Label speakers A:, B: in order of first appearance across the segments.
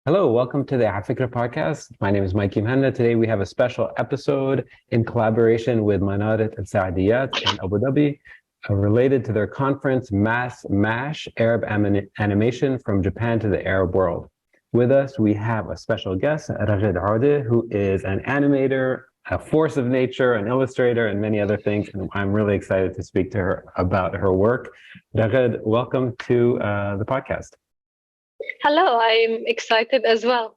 A: Hello, welcome to the afikra podcast. My name is Mike Imhanda. Today we have a special episode in collaboration with Manarat Al Saadiyat in Abu Dhabi, related to their conference Mass MASH Arab Animation from Japan to the Arab World. With us, we have a special guest, Raghad Odeh, who is an animator, a force of nature, an illustrator, and many other things. And I'm really excited to speak to her about her work. Raghad, welcome to the podcast.
B: Hello, I'm excited as well.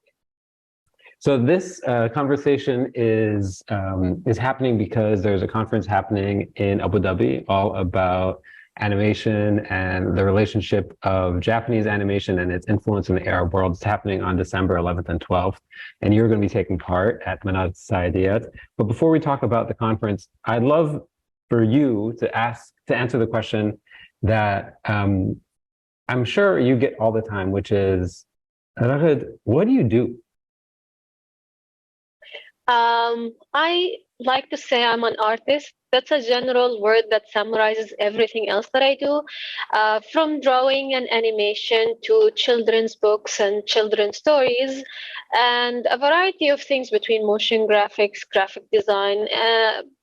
A: So this conversation is happening because there's a conference happening in Abu Dhabi all about animation and the relationship of Japanese animation and its influence in the Arab world. It's happening on December 11th and 12th, and you're going to be taking part at Manarat Al Saadiyat. But before we talk about the conference, I'd love for you to answer the question that I'm sure you get all the time, which is, Raghad, what do you do?
B: I like to say I'm an artist. That's a general word that summarizes everything else that I do, from drawing and animation to children's books and children's stories, and a variety of things between motion graphics, graphic design.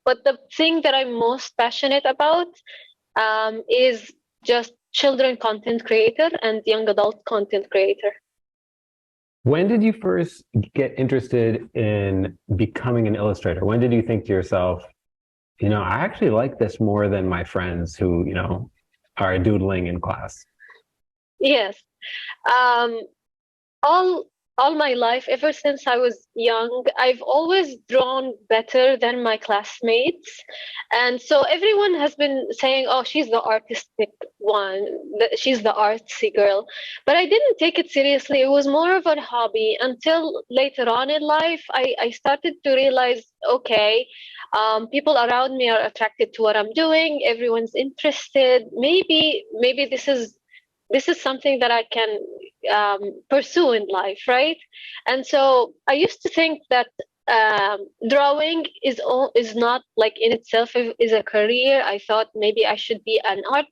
B: But the thing that I'm most passionate about is just children content creator and young adult content creator.
A: When did you first get interested in becoming an illustrator? When did you think to yourself, I actually like this more than my friends who, are doodling in class?
B: Yes. Um, all all my life, ever since I was young, I've always drawn better than my classmates. And so everyone has been saying, oh, she's the artistic one, she's the artsy girl. But I didn't take it seriously. It was more of a hobby until later on in life, I started to realize, okay, people around me are attracted to what I'm doing. Everyone's interested. Maybe this is something that I can pursue in life, right? And so I used to think that drawing is not like in itself is a career. I thought maybe I should be an art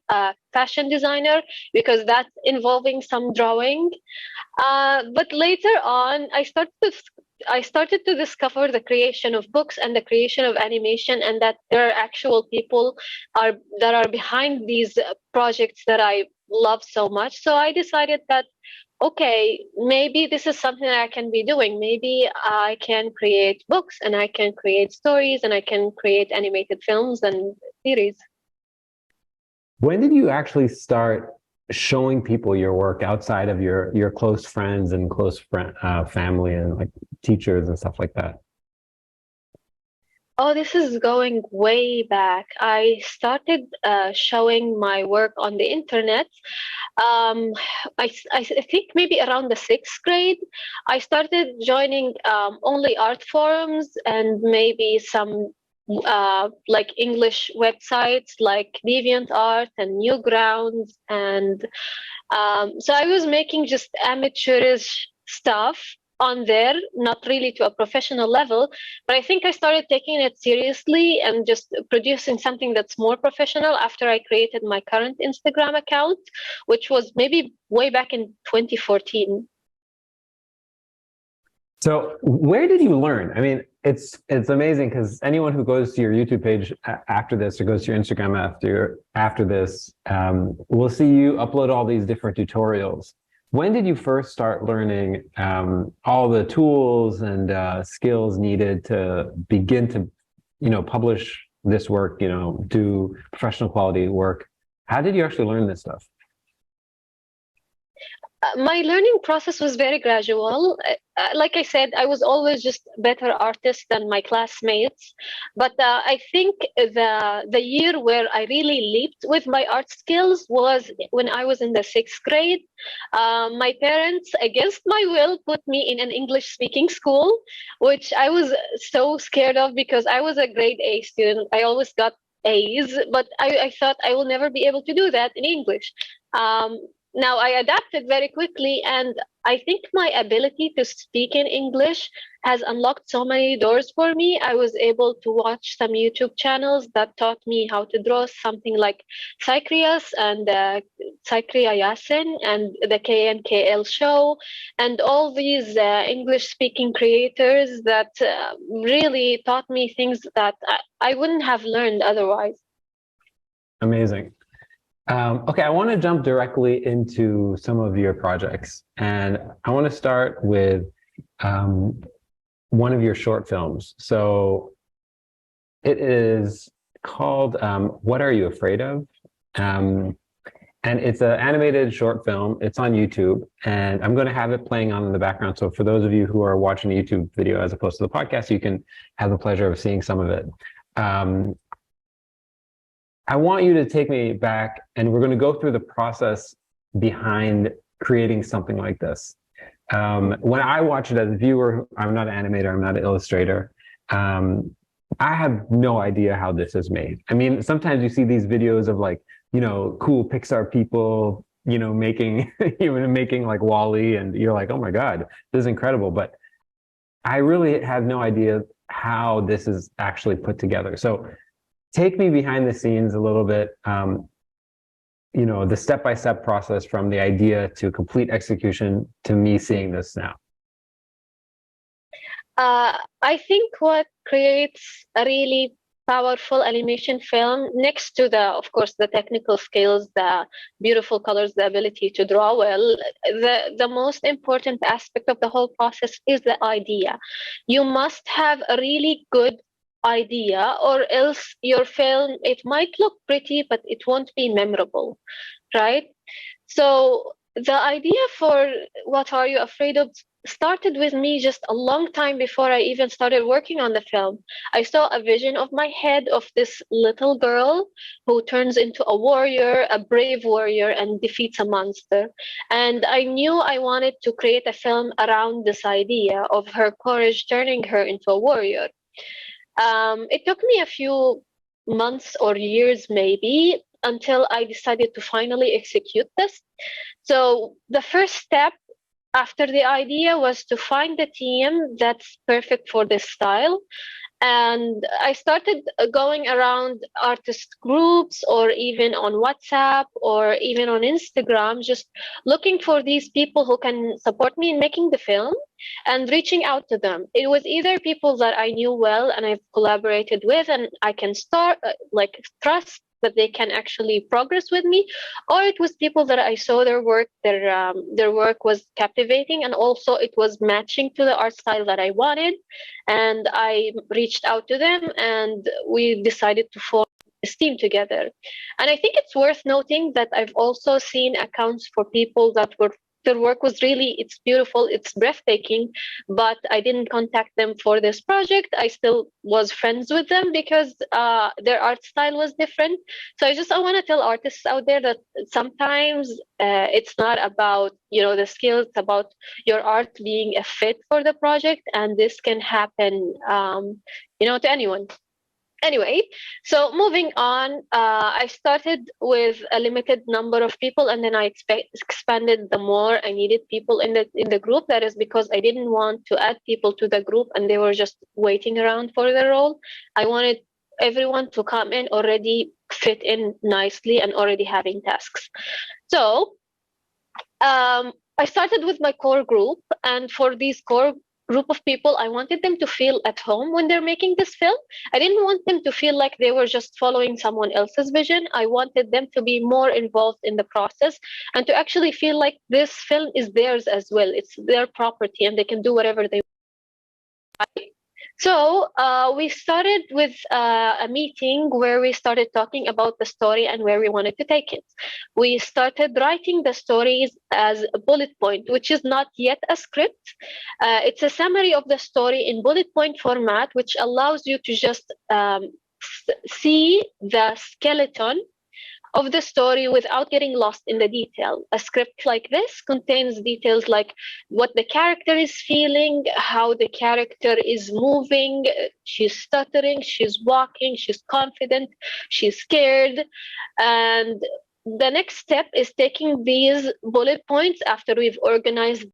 B: fashion designer because that's involving some drawing. But later on, I started to discover the creation of books and the creation of animation, and that there are actual people that are behind these projects that I love so much. So I decided that okay, maybe this is something that I can be doing. Maybe I can create books and I can create stories and I can create animated films and series.
A: When did you actually start showing people your work outside of your close friends and family and like teachers and stuff like that?
B: Oh, this is going way back. I started showing my work on the internet. Um, I think maybe around the sixth grade, I started joining only art forums and maybe some like English websites like DeviantArt and Newgrounds. And so I was making just amateurish stuff on there, not really to a professional level, but I think I started taking it seriously and just producing something that's more professional after I created my current Instagram account, which was maybe way back in 2014.
A: So where did you learn? I mean, it's amazing because anyone who goes to your YouTube page after this or goes to your Instagram after this will see you upload all these different tutorials. When did you first start learning all the tools and skills needed to begin to, publish this work, do professional quality work? How did you actually learn this stuff?
B: My learning process was very gradual. Like I said, I was always just a better artist than my classmates. But I think the year where I really leaped with my art skills was when I was in the sixth grade. My parents, against my will, put me in an English-speaking school, which I was so scared of because I was a grade A student. I always got A's, but I thought I will never be able to do that in English. Um, now I adapted very quickly, and I think my ability to speak in English has unlocked so many doors for me. I was able to watch some YouTube channels that taught me how to draw something like Cyprius and Cypria Yasin and the KNKL show, and all these English speaking creators that really taught me things that I wouldn't have learned otherwise.
A: Amazing. Okay, I want to jump directly into some of your projects, and I want to start with one of your short films. So it is called What Are You Afraid of? And it's an animated short film. It's on YouTube, and I'm going to have it playing on in the background. So for those of you who are watching the YouTube video as opposed to the podcast, you can have the pleasure of seeing some of it. I want you to take me back, and we're going to go through the process behind creating something like this. When I watch it as a viewer, I'm not an animator, I'm not an illustrator. I have no idea how this is made. I mean, sometimes you see these videos of like, you know, cool Pixar people, you know, making making like Wall-E, and you're like, oh my God, this is incredible. But I really have no idea how this is actually put together. So take me behind the scenes a little bit, you know, the step-by-step process from the idea to complete execution to me seeing this now.
B: I think what creates a really powerful animation film, next to of course, the technical skills, the beautiful colors, the ability to draw well, the most important aspect of the whole process is the idea. You must have a really good idea, or else your film, it might look pretty, but it won't be memorable, right? So the idea for What Are You Afraid of started with me just a long time before I even started working on the film. I saw a vision of my head of this little girl who turns into a warrior, a brave warrior, and defeats a monster. And I knew I wanted to create a film around this idea of her courage turning her into a warrior. It took me a few months or years, maybe, until I decided to finally execute this. So the first step after the idea was to find the team that's perfect for this style. And I started going around artist groups, or even on WhatsApp, or even on Instagram, just looking for these people who can support me in making the film and reaching out to them. It was either people that I knew well and I've collaborated with and I can start, trust that they can actually progress with me, or it was people that I saw their work, their work was captivating, and also it was matching to the art style that I wanted. And I reached out to them, and we decided to form this team together. And I think it's worth noting that I've also seen accounts for people that were their work was really, it's beautiful, it's breathtaking, but I didn't contact them for this project. I still was friends with them because their art style was different. So I want to tell artists out there that sometimes it's not about, you know, the skills, it's about your art being a fit for the project, and this can happen, you know, to anyone. Anyway, so moving on, I started with a limited number of people, and then I expanded the more I needed people in the group. That is because I didn't want to add people to the group and they were just waiting around for the role. I wanted everyone to come in already fit in nicely and already having tasks. So I started with my core group, and for these core group of people, I wanted them to feel at home when they're making this film. I didn't want them to feel like they were just following someone else's vision. I wanted them to be more involved in the process and to actually feel like this film is theirs as well. It's their property and they can do whatever they want. So we started with a meeting where we started talking about the story and where we wanted to take it. We started writing the stories as a bullet point, which is not yet a script. It's a summary of the story in bullet point format, which allows you to just see the skeleton of the story without getting lost in the detail. A script like this contains details like what the character is feeling, how the character is moving, she's stuttering, she's walking, she's confident, she's scared. And the next step is taking these bullet points after we've organized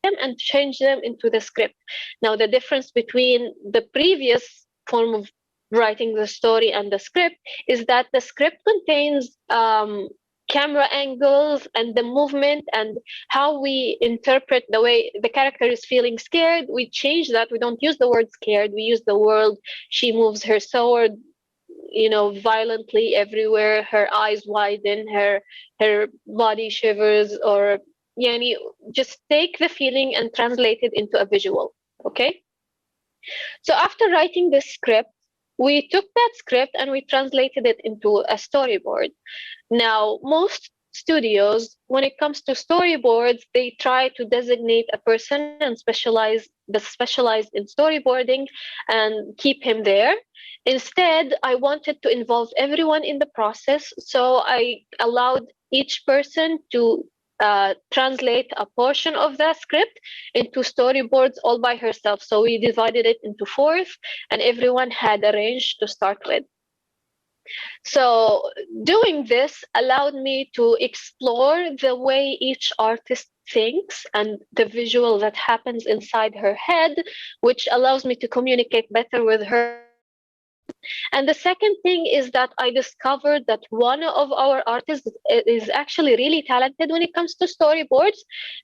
B: them and change them into the script. Now, the difference between the previous form of writing the story and the script is that the script contains camera angles and the movement and how we interpret the way the character is feeling scared. We change that. We don't use the word scared. We use the word she moves her sword, violently everywhere. Her eyes widen, her body shivers, or yani, just take the feeling and translate it into a visual. Okay. So after writing this script, we took that script and we translated it into a storyboard. Now, most studios, when it comes to storyboards, they try to designate a person and specialized in storyboarding and keep him there. Instead, I wanted to involve everyone in the process, so I allowed each person to translate a portion of the script into storyboards all by herself. So we divided it into fourth, and everyone had a range to start with. So doing this allowed me to explore the way each artist thinks and the visual that happens inside her head, which allows me to communicate better with her. And the second thing is that I discovered that one of our artists is actually really talented when it comes to storyboards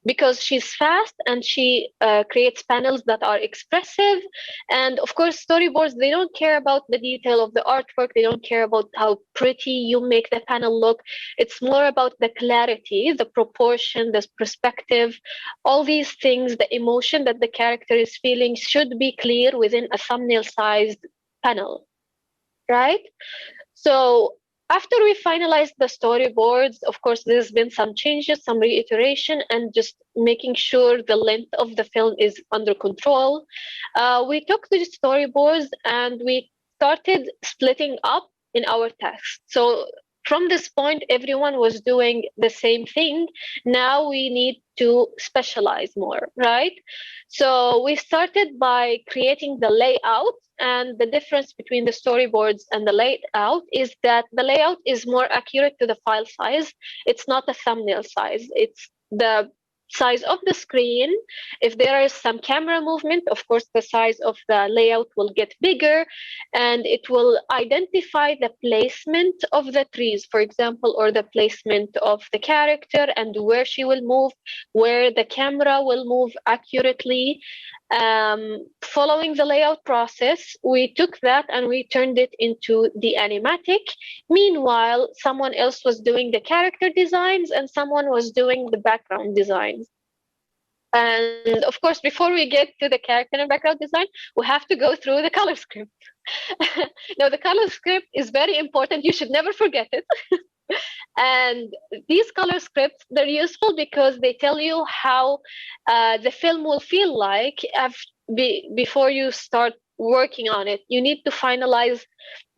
B: because she's fast and she creates panels that are expressive. And of course, storyboards, they don't care about the detail of the artwork. They don't care about how pretty you make the panel look. It's more about the clarity, the proportion, the perspective, all these things, the emotion that the character is feeling should be clear within a thumbnail sized panel. Right? So after we finalized the storyboards, of course, there's been some changes, some reiteration, and just making sure the length of the film is under control. We took the storyboards and we started splitting up in our tasks. So from this point, everyone was doing the same thing. Now we need to specialize more, right? So we started by creating the layout, and the difference between the storyboards and the layout is that the layout is more accurate to the file size. It's not a thumbnail size. It's the size of the screen. If there is some camera movement, of course, the size of the layout will get bigger, and it will identify the placement of the trees, for example, or the placement of the character and where she will move, where the camera will move accurately. Following the layout process, we took that and we turned it into the animatic. Meanwhile, someone else was doing the character designs and someone was doing the background designs. And of course, before we get to the character and background design, we have to go through the color script. Now, the color script is very important. You should never forget it. And these color scripts, they're useful because they tell you how the film will feel like before you start working on it. You need to finalize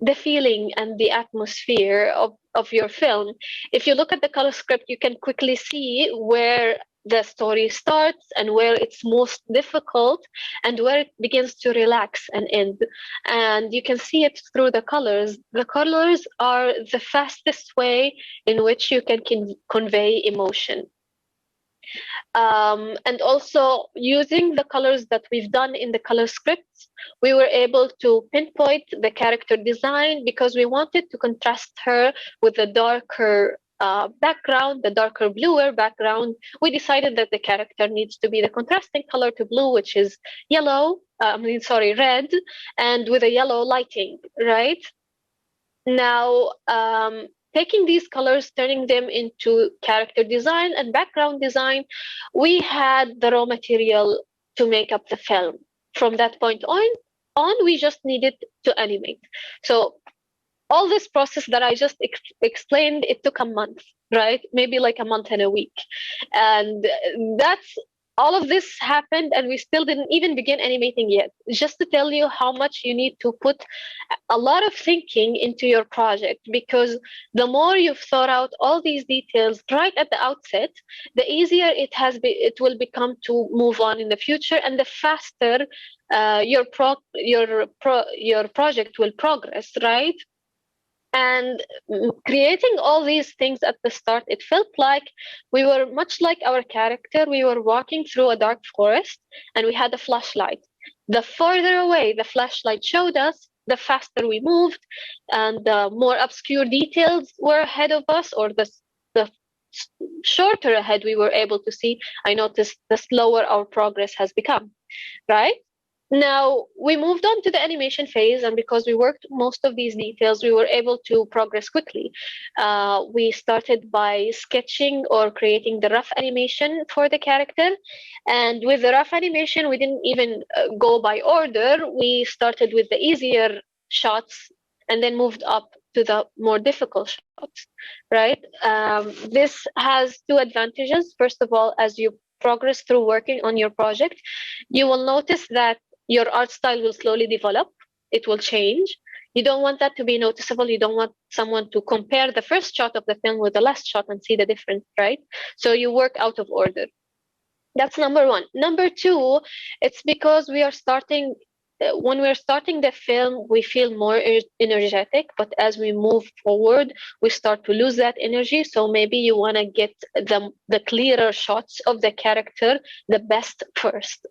B: the feeling and the atmosphere of your film. If you look at the color script, you can quickly see where the story starts and where it's most difficult and where it begins to relax and end. And you can see it through the colors. The colors are the fastest way in which you can convey emotion. And also using the colors that we've done in the color scripts, we were able to pinpoint the character design because we wanted to contrast her with the darker background, the darker bluer background. We decided that the character needs to be the contrasting color to blue, which is yellow, red, and with a yellow lighting, right? Now, taking these colors, turning them into character design and background design, we had the raw material to make up the film. From that point on, we just needed to animate. So all this process that I just explained, it took a month, right? Maybe like a month and a week. And that's all of this happened, and we still didn't even begin animating yet. Just to tell you how much you need to put a lot of thinking into your project, because the more you've thought out all these details right at the outset, the easier it will become to move on in the future, and the faster your project will progress, right? And creating all these things at the start, it felt like we were much like our character. We were walking through a dark forest and we had a flashlight. The farther away the flashlight showed us, the faster we moved, and the more obscure details were ahead of us, or the shorter ahead we were able to see. I noticed the slower our progress has become, right? Now we moved on to the animation phase, and because we worked most of these details, we were able to progress quickly. We started by sketching or creating the rough animation for the character, and with the rough animation, we didn't even go by order. We started with the easier shots and then moved up to the more difficult shots, right? This has two advantages. First of all, as you progress through working on your project, you will notice that your art style will slowly develop. It will change. You don't want that to be noticeable. You don't want someone to compare the first shot of the film with the last shot and see the difference, right? So you work out of order. That's number one. Number two, it's because we are starting, when we're starting the film, we feel more energetic, but as we move forward, we start to lose that energy. So maybe you want to get the clearer shots of the character the best first.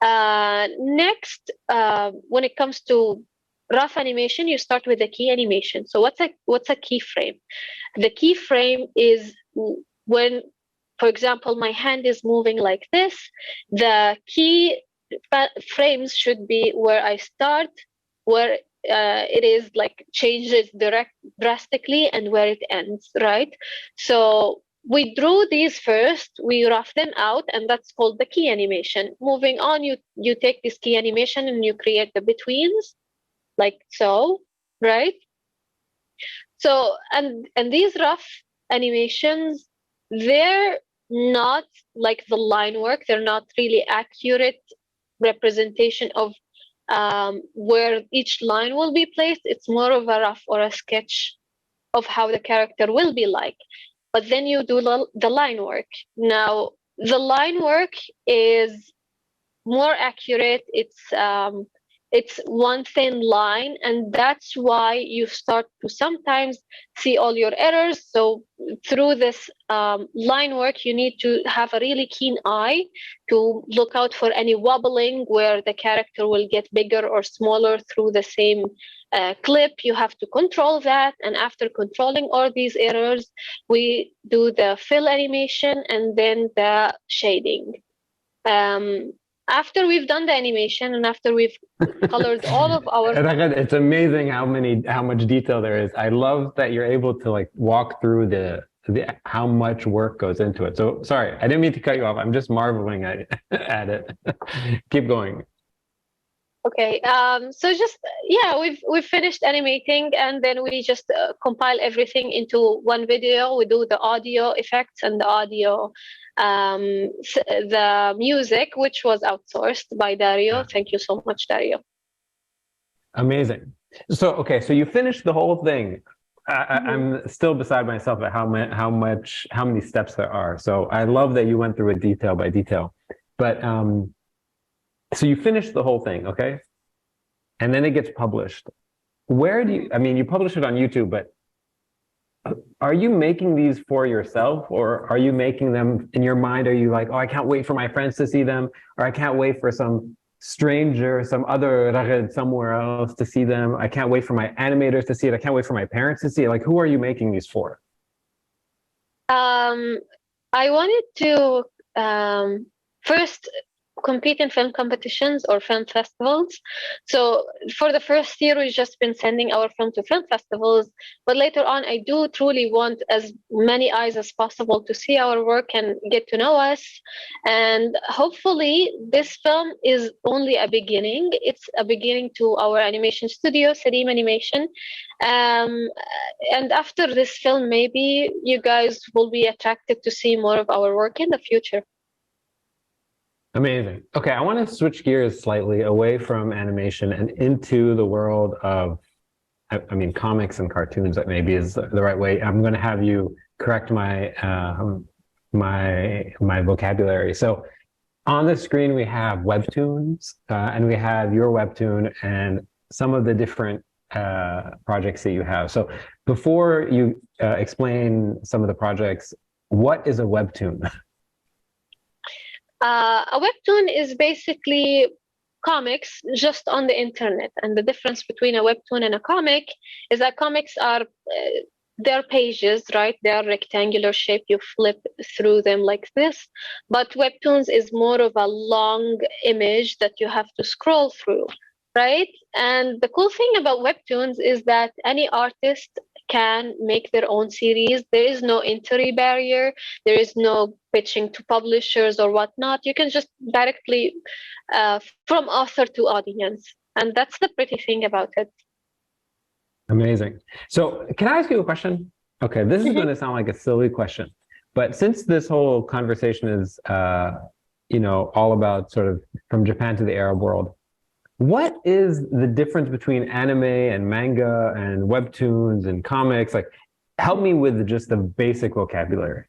B: Next, when it comes to rough animation, you start with the key animation. So what's a keyframe? The keyframe is when, for example, my hand is moving like this. The key frames should be where I start, where it is like changes drastically, and where it ends, right? So we drew these first, we rough them out, and that's called the key animation. Moving on, you take this key animation and you create the betweens, like so, right? So, and these rough animations, they're not like the line work. They're not really accurate representation of where each line will be placed. It's more of a rough or a sketch of how the character will be like. But then you do the line work. Now, the line work is more accurate. It's one thin line, and that's why you start to sometimes see all your errors. So through this line work, you need to have a really keen eye to look out for any wobbling where the character will get bigger or smaller through the same clip. You have to control that, and after controlling all these errors, we do the fill animation and then the shading. After we've done the animation and after we've colored all of our
A: Raghad, it's amazing how much detail there is. I love that you're able to like walk through the how much work goes into it. So sorry, I didn't mean to cut you off. I'm just marveling at it. Keep going.
B: Okay, so just yeah, we've finished animating, and then we just compile everything into one video. We do the audio effects and the audio, the music, which was outsourced by Dario. Thank you so much, Dario.
A: Amazing. So okay, so you finished the whole thing. I'm still beside myself at how many steps there are. So I love that you went through it detail by detail. But so you finished the whole thing, okay? And then it gets published. Where do you, I mean, you publish it on YouTube, but are you making these for yourself, or are you making them in your mind? Are you like, oh, I can't wait for my friends to see them, or I can't wait for some stranger, some other Raghad somewhere else to see them. I can't wait for my animators to see it. I can't wait for my parents to see it. Like, who are you making these for?
B: I wanted to first compete in film competitions or film festivals. So for the first year, we've just been sending our film to film festivals. But later on, I do truly want as many eyes as possible to see our work and get to know us. And hopefully, this film is only a beginning. It's a beginning to our animation studio, Sadeem Animation. And after this film, maybe you guys will be attracted to see more of our work in the future.
A: Amazing. Okay, I want to switch gears slightly away from animation and into the world of, I mean, comics and cartoons. That maybe is the right way. I'm going to have you correct my my vocabulary. So, on the screen we have Webtoons, and we have your Webtoon and some of the different projects that you have. So before you explain some of the projects, what is a webtoon?
B: A webtoon is basically comics just on the internet. And the difference between a webtoon and a comic is that comics are they're pages, right? They are rectangular shape. You flip through them like this. But webtoons is more of a long image that you have to scroll through, right? And the cool thing about webtoons is that any artist can make their own series. There is no entry barrier. There is no pitching to publishers or whatnot. You can just directly from author to audience. And that's the pretty thing about it.
A: Amazing. So can I ask you a question? Okay, this is going to sound like a silly question, but since this whole conversation is, all about sort of from Japan to the Arab world, what is the difference between anime and manga and webtoons and comics? Like, help me with just the basic vocabulary.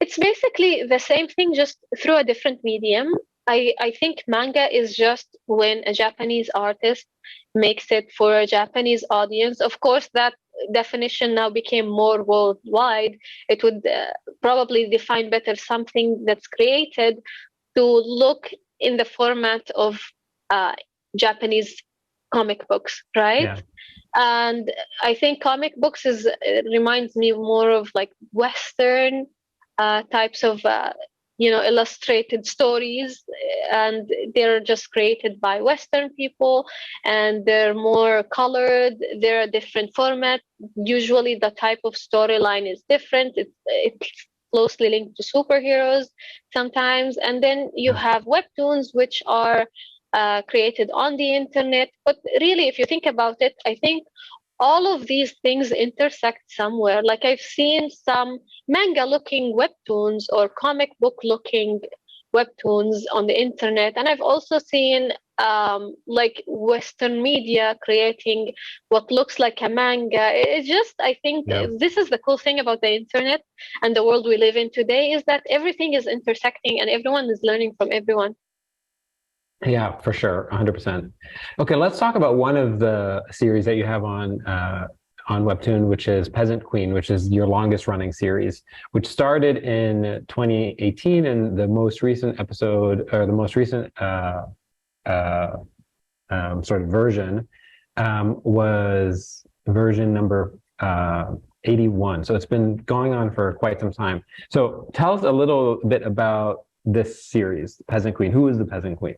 B: It's basically the same thing, just through a different medium. I think manga is just when a Japanese artist makes it for a Japanese audience. Of course, that definition now became more worldwide. It would probably define better something that's created to look in the format of Japanese comic books, right?
A: Yeah.
B: And I think comic books is reminds me more of like Western types of illustrated stories, and they're just created by Western people, and they're more colored. They're a different format. Usually, the type of storyline is different. It's closely linked to superheroes sometimes, and then you
A: Yeah.
B: have webtoons, which are created on the internet. But really, if you think about it, I think all of these things intersect somewhere. Like I've seen some manga looking webtoons or comic book looking webtoons on the internet. And I've also seen like Western media creating what looks like a manga. It's just, I think
A: Yeah.
B: this is the cool thing about the internet and the world we live in today is that everything is intersecting and everyone is learning from everyone.
A: Yeah, for sure, 100%. Okay, let's talk about one of the series that you have on Webtoon, which is Peasant Queen, which is your longest running series, which started in 2018, and the most recent episode or the most recent uh, sort of version was version number 81. So it's been going on for quite some time. So tell us a little bit about this series, Peasant Queen. Who is the Peasant Queen?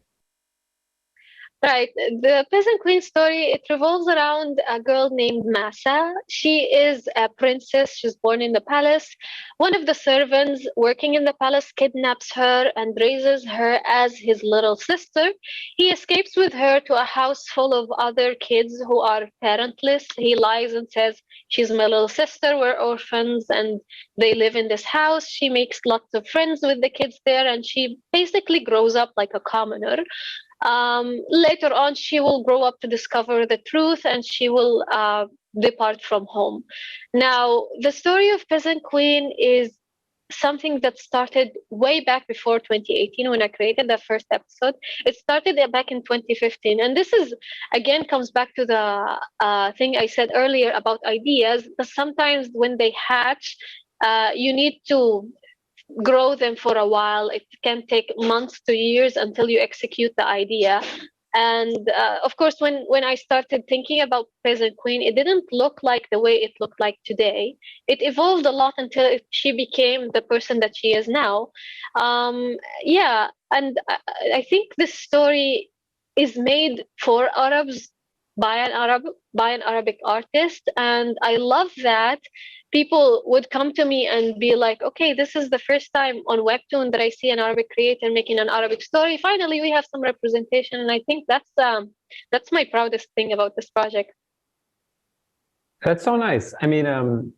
B: Right. The Peasant Queen story, it revolves around a girl named Masa. She is a princess. She's born in the palace. One of the servants working in the palace kidnaps her and raises her as his little sister. He escapes with her to a house full of other kids who are parentless. He lies and says, she's my little sister. We're orphans and they live in this house. She makes lots of friends with the kids there and she basically grows up like a commoner. Later on, she will grow up to discover the truth and she will depart from home. Now, the story of Peasant Queen is something that started way back before 2018 when I created the first episode. It started back in 2015. And this is, again, comes back to the thing I said earlier about ideas. But sometimes when they hatch, you need to grow them for a while. It can take months to years until you execute the idea. And of course, when I started thinking about Peasant Queen, it didn't look like the way it looked like today. It evolved a lot until she became the person that she is now. Yeah, and I think this story is made for Arabs by an Arabic artist, and I love that people would come to me and be like, okay, this is the first time on Webtoon that I see an Arabic creator making an Arabic story. Finally, we have some representation. And I think that's my proudest thing about this project.
A: That's so nice. I mean,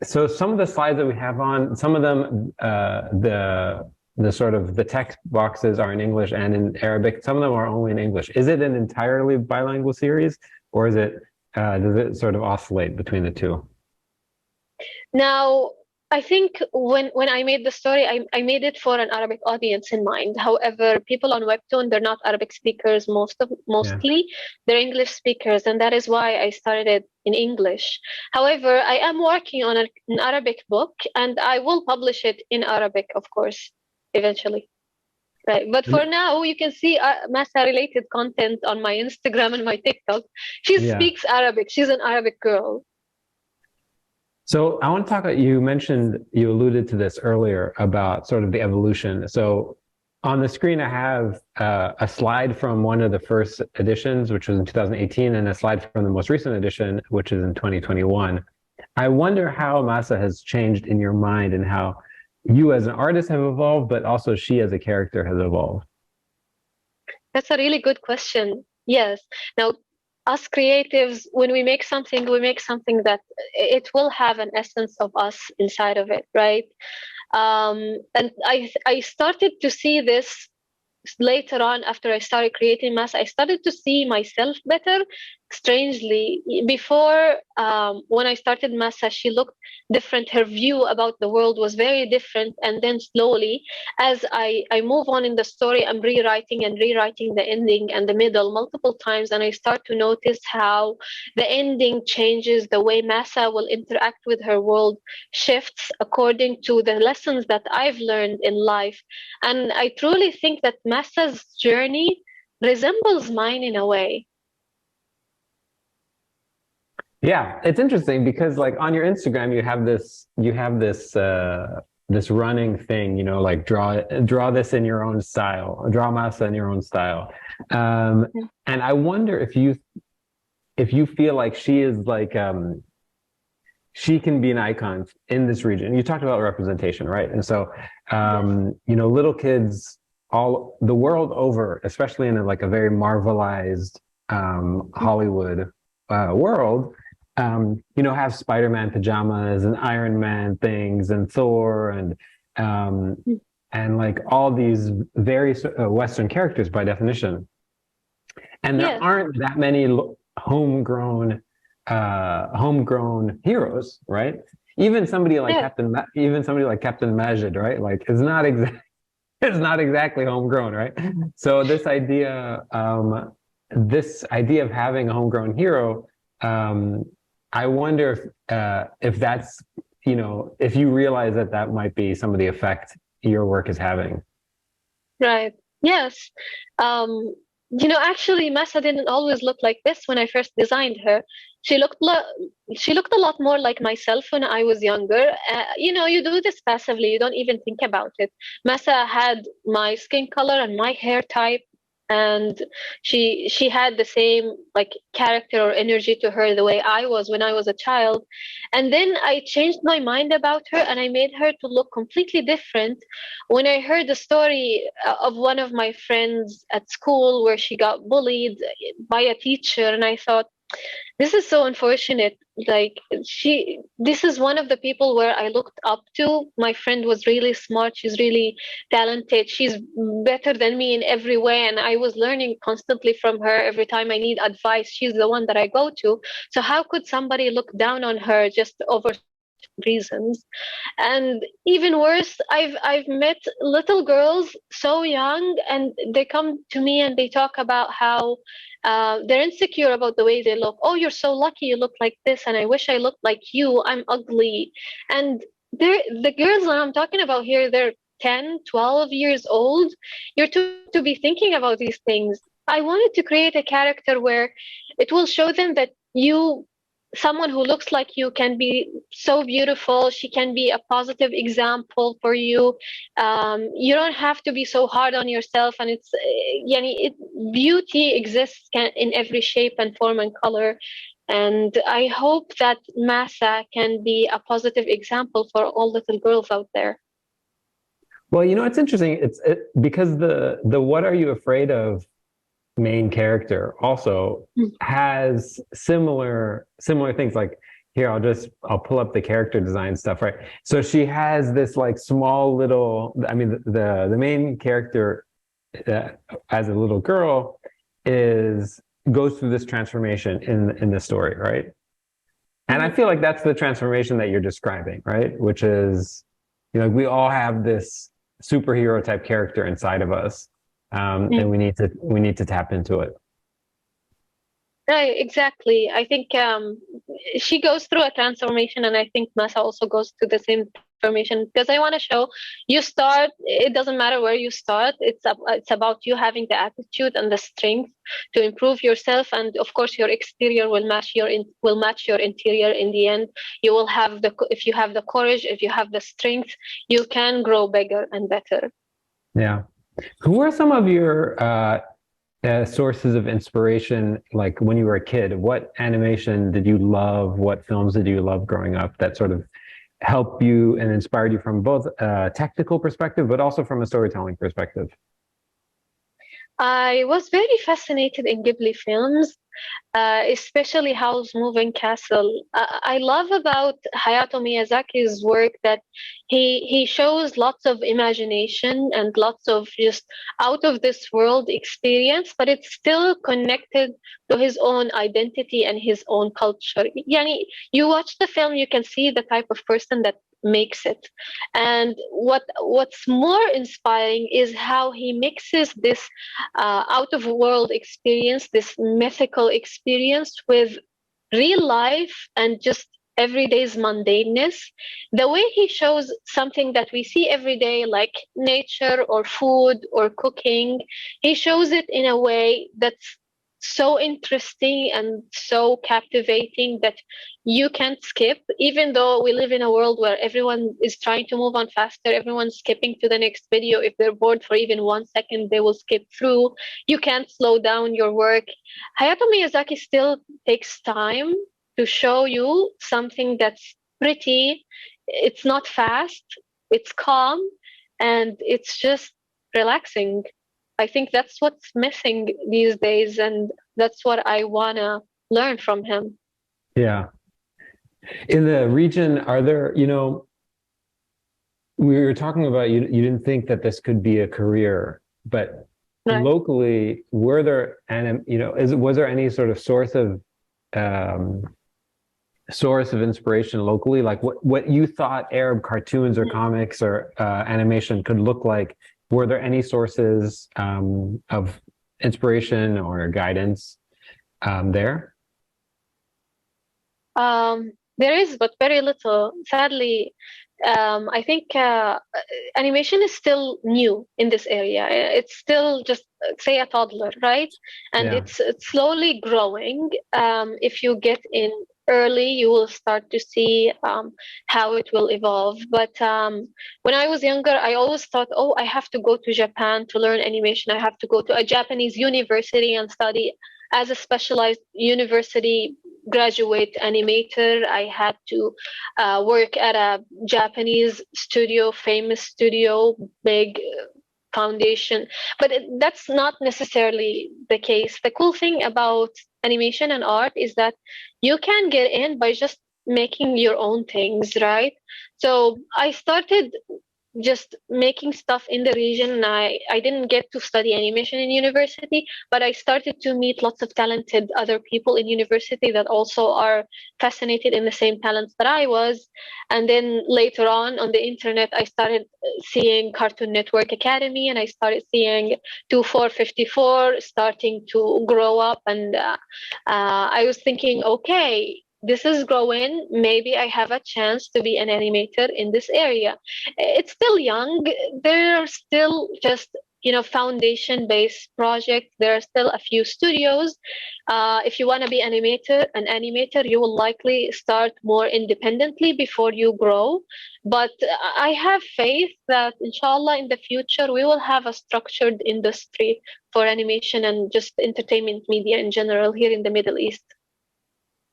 A: so some of the slides that we have on, some of them, the sort of the text boxes are in English and in Arabic. Some of them are only in English. Is it an entirely bilingual series, or is it does it sort of oscillate between the two?
B: Now, I think when I made the story, I made it for an Arabic audience in mind. However, people on Webtoon, they're not Arabic speakers
A: Yeah.
B: mostly. They're English speakers, and that is why I started it in English. However, I am working on an Arabic book, and I will publish it in Arabic, of course, eventually. Right. But for now, you can see Masa related content on my Instagram and my TikTok. She
A: Yeah.
B: speaks Arabic. She's an Arabic girl.
A: So I want to talk about, you mentioned, you alluded to this earlier about sort of the evolution. So on the screen, I have a slide from one of the first editions, which was in 2018, and a slide from the most recent edition, which is in 2021. I wonder how Masa has changed in your mind and how you as an artist have evolved, but also she as a character has evolved.
B: That's a really good question. Yes. Now, us creatives, when we make something that it will have an essence of us inside of it, right? And I started to see this later on after I started creating mass. I started to see myself better. Strangely, before when I started Masa, she looked different. Her view about the world was very different. And then slowly, as I move on in the story, I'm rewriting and rewriting the ending and the middle multiple times. And I start to notice how the ending changes, the way Masa will interact with her world shifts according to the lessons that I've learned in life. And I truly think that Masa's journey resembles mine in a way.
A: Yeah, it's interesting because like on your Instagram, this running thing, you know, like draw this in your own style, draw Masa in your own style. And I wonder if you feel like she is like she can be an icon in this region. You talked about representation, right? And so you know, little kids all the world over, especially in like a very marvelized Hollywood world, you know, have Spider-Man pajamas and Iron Man things and Thor and like all these very Western characters by definition. And there
B: Yes,
A: aren't that many homegrown heroes, right?
B: yes,
A: Even somebody like Captain Majid, right? Like it's not exactly it's not exactly homegrown, right? So this idea of having a homegrown hero, um, I wonder if that's, you know, if you realize that that might be some of the effect your work is having.
B: right. Yes. Um, actually, Masa didn't always look like this when I first designed her. She looked she looked a lot more like myself when I was younger. You do this passively; you don't even think about it. Masa had my skin color and my hair type, and she had the same like character or energy to her the way I was when I was a child. And then I changed my mind about her, and I made her to look completely different when I heard the story of one of my friends at school where she got bullied by a teacher, and I thought, this is so unfortunate. Like this is one of the people where I looked up to. My friend was really smart. She's really talented. She's better than me in every way. And I was learning constantly from her. Every time I need advice, she's the one that I go to. So how could somebody look down on her just over reasons? And even worse, I've met little girls so young, and they come to me and they talk about how they're insecure about the way they look. Oh, you're so lucky you look like this, and I wish I looked like you. I'm ugly. And the girls that I'm talking about here, they're 10, 12 years old. You're to be thinking about these things. I wanted to create a character where it will show them that someone who looks like you can be so beautiful. She can be a positive example for you. You don't have to be so hard on yourself. And beauty exists in every shape and form and color. And I hope that Masa can be a positive example for all little girls out there.
A: Well, you know, it's interesting. Because the what are you afraid of main character also has similar things. Like here, I'll pull up the character design stuff, right? So she has this like small little, I mean, the main character as a little girl is goes through this transformation in the story, right? And I
B: Mhm.
A: feel like that's the transformation that you're describing, right? Which is, you know, we all have this superhero type character inside of us, and
B: Mm.
A: we need to tap into it.
B: Right, exactly. I think she goes through a transformation, and I think Masa also goes through the same transformation because I want to show you start. It doesn't matter where you start. It's about you having the attitude and the strength to improve yourself, and of course, your exterior will match your interior. In the end, you will have if you have the courage, if you have the strength, you can grow bigger and better.
A: Yeah. Who are some of your sources of inspiration, like when you were a kid? What animation did you love? What films did you love growing up that sort of helped you and inspired you from both a technical perspective, but also from a storytelling perspective?
B: I was very fascinated in Ghibli films, especially Howl's Moving Castle. I love about Hayato Miyazaki's work that he shows lots of imagination and lots of just out of this world experience, but it's still connected to his own identity and his own culture. Yani, you watch the film, you can see the type of person that makes it. And what's more inspiring is how he mixes this out of world experience, this mythical experience with real life and just everyday's mundaneness. The way he shows something that we see every day, like nature or food or cooking, he shows it in a way that's so interesting and so captivating that you can't skip. Even though we live in a world where everyone is trying to move on faster, everyone's skipping to the next video. If they're bored for even 1 second, they will skip through. You can't slow down your work. Hayato Miyazaki still takes time to show you something that's pretty. It's not fast, it's calm, and it's just relaxing. I think that's what's missing these days, and that's what I wanna learn from him.
A: Yeah. In the region, are there, you know, we were talking about you didn't think that this could be a career, but
B: Right.
A: locally, were there, and you know, was there any sort of um, source of inspiration locally, like what you thought Arab cartoons or comics or animation could look like? Were there any sources of inspiration or guidance there?
B: There is, but very little. Sadly, I think animation is still new in this area. It's still just, say, a toddler, right? And
A: Yeah.
B: it's slowly growing. If you get in early, you will start to see how it will evolve. But when I was younger, I always thought, oh, I have to go to Japan to learn animation. I have to go to a Japanese university and study as a specialized university graduate animator. I had to work at a Japanese studio, famous studio, big foundation. But that's not necessarily the case. The cool thing about animation and art is that you can get in by just making your own things, right? So I started just making stuff in the region. And I didn't get to study animation in university, but I started to meet lots of talented other people in university that also are fascinated in the same talents that I was. And then later on the internet, I started seeing Cartoon Network Academy, and I started seeing 2454 starting to grow up. And I was thinking, okay, this is growing. Maybe I have a chance to be an animator in this area. It's still young. There are still just foundation based projects. There are still a few studios. If you want to be an animator, you will likely start more independently before you grow. But I have faith that inshallah in the future we will have a structured industry for animation and just entertainment media in general here in the Middle East.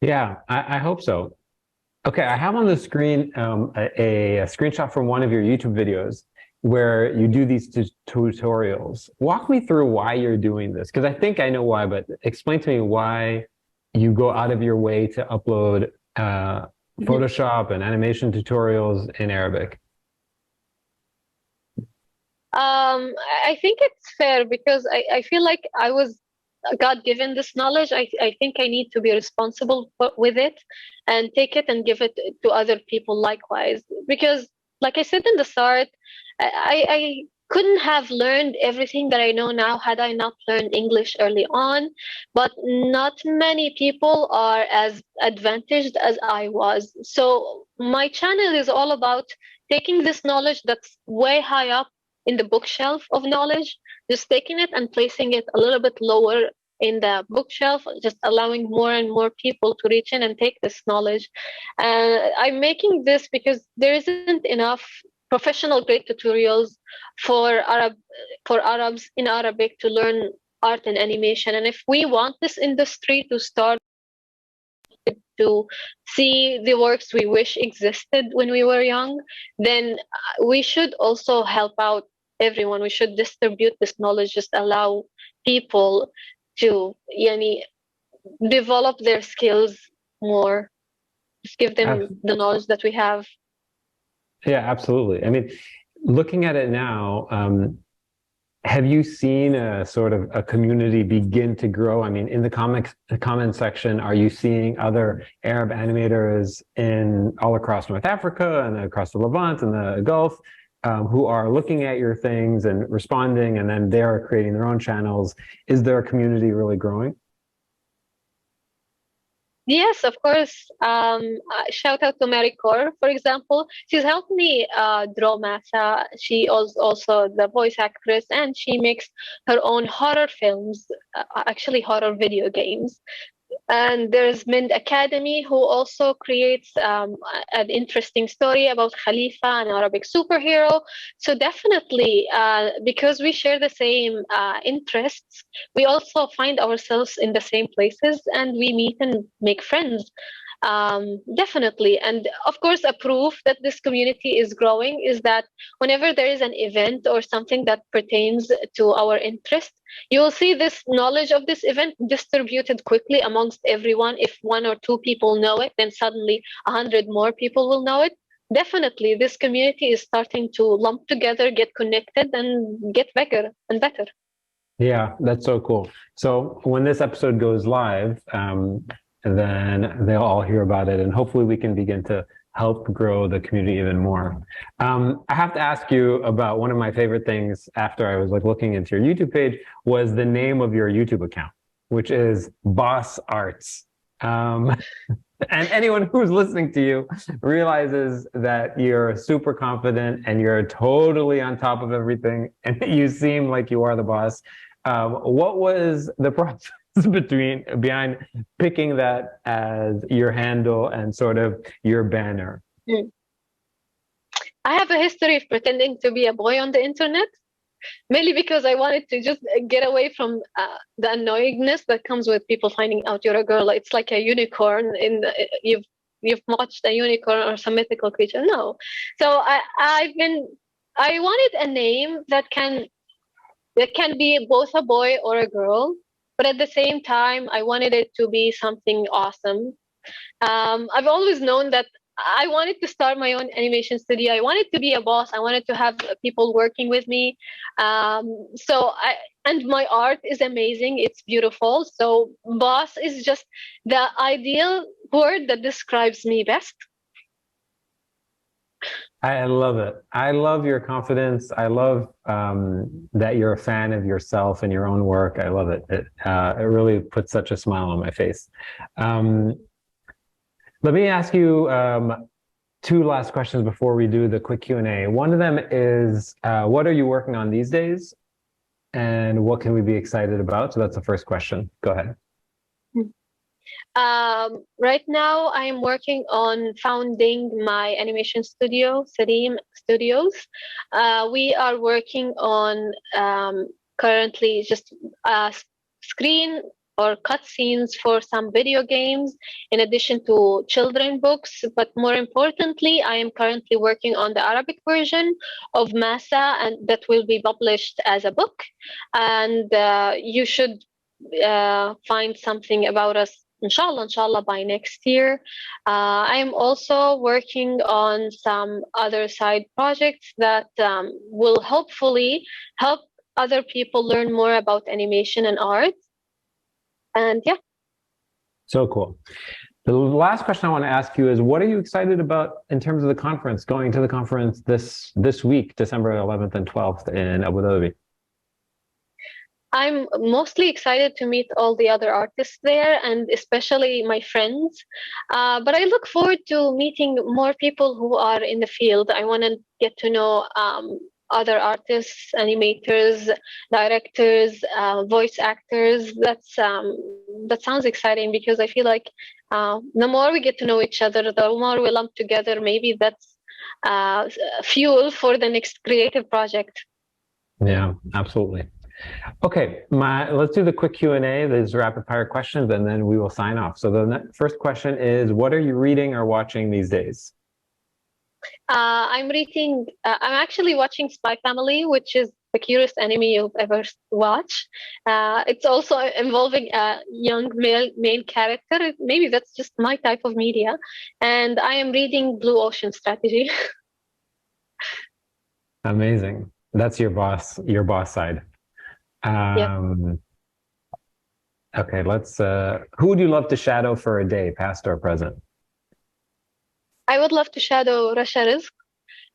A: Yeah, I hope so. Okay, I have on the screen a screenshot from one of your YouTube videos where you do these tutorials. Walk me through why you're doing this, because I think I know why, but explain to me why you go out of your way to upload
B: Mhm.
A: Photoshop and animation tutorials in Arabic.
B: I think it's fair because I feel like I was God given this knowledge, I think I need to be responsible with it and take it and give it to other people likewise. Because, like I said in the start, I couldn't have learned everything that I know now had I not learned English early on. But not many people are as advantaged as I was. So my channel is all about taking this knowledge that's way high up in the bookshelf of knowledge, just taking it and placing it a little bit lower in the bookshelf, just allowing more and more people to reach in and take this knowledge. And I'm making this because there isn't enough professional grade tutorials for Arabs in Arabic to learn art and animation. And if we want this industry to start to see the works we wish existed when we were young, then we should also help out everyone. We should distribute this knowledge, just allow people to yani, develop their skills more, just give them the knowledge that we have.
A: Yeah, absolutely. I mean, looking at it now, have you seen a sort of a community begin to grow? I mean, in the comment section, are you seeing other Arab animators in all across North Africa and across the Levant and the Gulf who are looking at your things and responding, and then they're creating their own channels? Is there a community really growing?
B: Yes, of course. Shout out to Mary Core, for example. She's helped me draw Masa. She is also the voice actress, and she makes her own horror films, actually horror video games. And there's Mind Academy, who also creates an interesting story about Khalifa, an Arabic superhero. So definitely, because we share the same interests, we also find ourselves in the same places and we meet and make friends. Definitely. And of course, a proof that this community is growing is that whenever there is an event or something that pertains to our interest, you will see this knowledge of this event distributed quickly amongst everyone. If one or two people know it, then suddenly 100 more people will know it. Definitely, this community is starting to lump together, get connected, and get bigger and better.
A: Yeah, that's so cool. So when this episode goes live, then they'll all hear about it, and hopefully we can begin to help grow the community even more. I have to ask you about one of my favorite things after I was like looking into your YouTube page was the name of your YouTube account, which is Boss Arts. And anyone who's listening to you realizes that you're super confident and you're totally on top of everything and you seem like you are the boss. What was the process behind picking that as your handle and sort of your banner?
B: I have a history of pretending to be a boy on the internet, mainly because I wanted to just get away from the annoyingness that comes with people finding out you're a girl. It's like a unicorn you've watched a unicorn or some mythical creature. No, so I wanted a name that can be both a boy or a girl, but at the same time, I wanted it to be something awesome. I've always known that I wanted to start my own animation studio. I wanted to be a boss. I wanted to have people working with me. And my art is amazing. It's beautiful. So boss is just the ideal word that describes me best.
A: I love it. I love your confidence. I love that you're a fan of yourself and your own work. I love it. It really puts such a smile on my face. Let me ask you two last questions before we do the quick Q&A. One of them is, what are you working on these days? And what can we be excited about? So that's the first question. Go ahead.
B: Right now, I am working on founding my animation studio, Sadeem Studios. We are working on currently just screen or cutscenes for some video games, in addition to children books. But more importantly, I am currently working on the Arabic version of Masa, and that will be published as a book. And you should find something about us, inshallah, by next year. I am also working on some other side projects that will hopefully help other people learn more about animation and art. And yeah.
A: So cool. The last question I want to ask you is, what are you excited about in terms of the conference, going to the conference this week, December 11th and 12th in Abu Dhabi?
B: I'm mostly excited to meet all the other artists there and especially my friends. But I look forward to meeting more people who are in the field. I want to get to know other artists, animators, directors, voice actors. That sounds exciting because I feel like the more we get to know each other, the more we lump together. Maybe that's fuel for the next creative project.
A: Yeah, absolutely. Okay, let's do the quick Q&A. These rapid fire questions, and then we will sign off. So the first question is, what are you reading or watching these days?
B: I'm actually watching Spy Family, which is the cutest anime you've ever watched. It's also involving a young male main character. Maybe that's just my type of media. And I am reading Blue Ocean Strategy.
A: Amazing. That's your boss side.
B: Yep.
A: Okay, who would you love to shadow for a day, past or present?
B: I would love to shadow Rasha Rizq.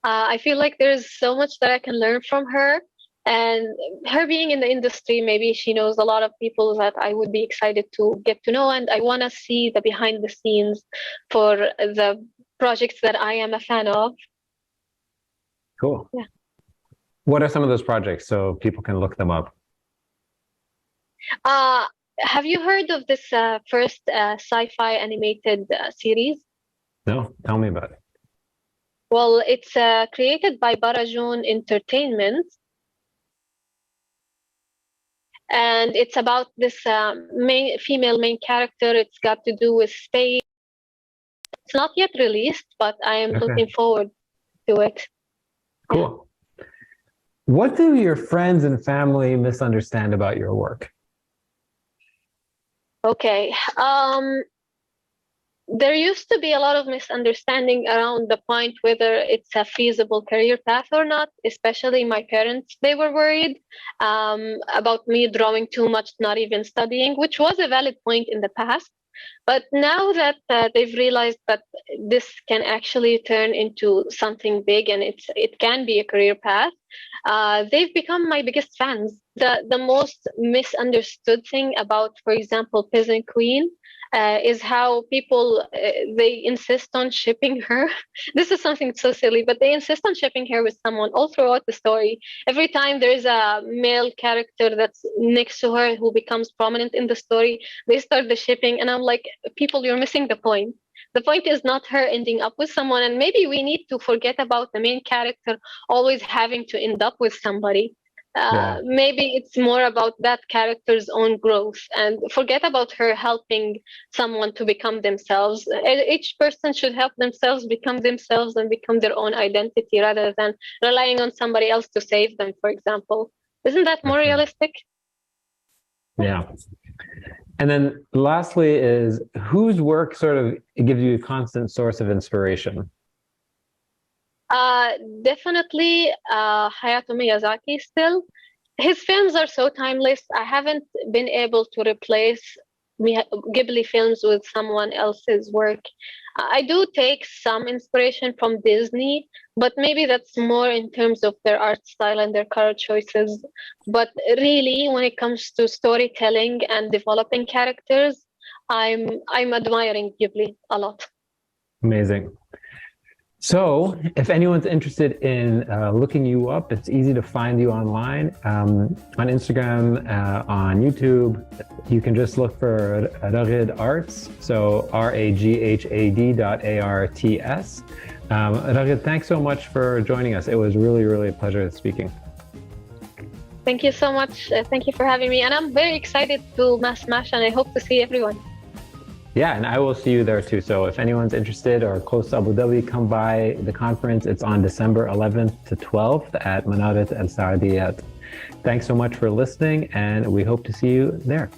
B: I feel like there's so much that I can learn from her. And her being in the industry, maybe she knows a lot of people that I would be excited to get to know. And I want to see the behind the scenes for the projects that I am a fan of.
A: Cool.
B: Yeah.
A: What are some of those projects so people can look them up?
B: Have you heard of this first sci-fi animated series?
A: No, tell me about it.
B: Well, it's created by Barajoon Entertainment, and it's about this female main character. It's got to do with space. It's not yet released, but I am looking forward to it.
A: Cool. Yeah. What do your friends and family misunderstand about your work?
B: Okay. There used to be a lot of misunderstanding around the point whether it's a feasible career path or not, especially my parents. They were worried about me drawing too much, not even studying, which was a valid point in the past. But now that they've realized that this can actually turn into something big and it can be a career path, they've become my biggest fans. The most misunderstood thing about, for example, Peasant Queen is how people they insist on shipping her. This is something so silly, but they insist on shipping her with someone all throughout the story. Every time there is a male character that's next to her who becomes prominent in the story, they start the shipping, and I'm like, people, you're missing the point. The point is not her ending up with someone, and maybe we need to forget about the main character always having to end up with somebody. Maybe it's more about that character's own growth and forget about her helping someone to become themselves. Each person should help themselves become themselves and become their own identity rather than relying on somebody else to save them, for example. Isn't that more realistic?
A: Yeah. And then lastly is, whose work sort of gives you a constant source of inspiration?
B: Definitely Hayao Miyazaki still. His films are so timeless. I haven't been able to replace Ghibli films with someone else's work. I do take some inspiration from Disney, but maybe that's more in terms of their art style and their color choices. But really, when it comes to storytelling and developing characters, I'm admiring Ghibli a lot.
A: Amazing. So if anyone's interested in looking you up, it's easy to find you online on Instagram, on YouTube. You can just look for Raghad Arts, so RAGHAD.ARTS. Raghad, thanks so much for joining us. It was really, really a pleasure speaking.
B: Thank you so much. Thank you for having me. And I'm very excited to Smash, and I hope to see everyone.
A: Yeah, and I will see you there too. So if anyone's interested or close to Abu Dhabi, come by the conference. It's on December 11th to 12th at Manarat Al Saadiyat. Thanks so much for listening, and we hope to see you there.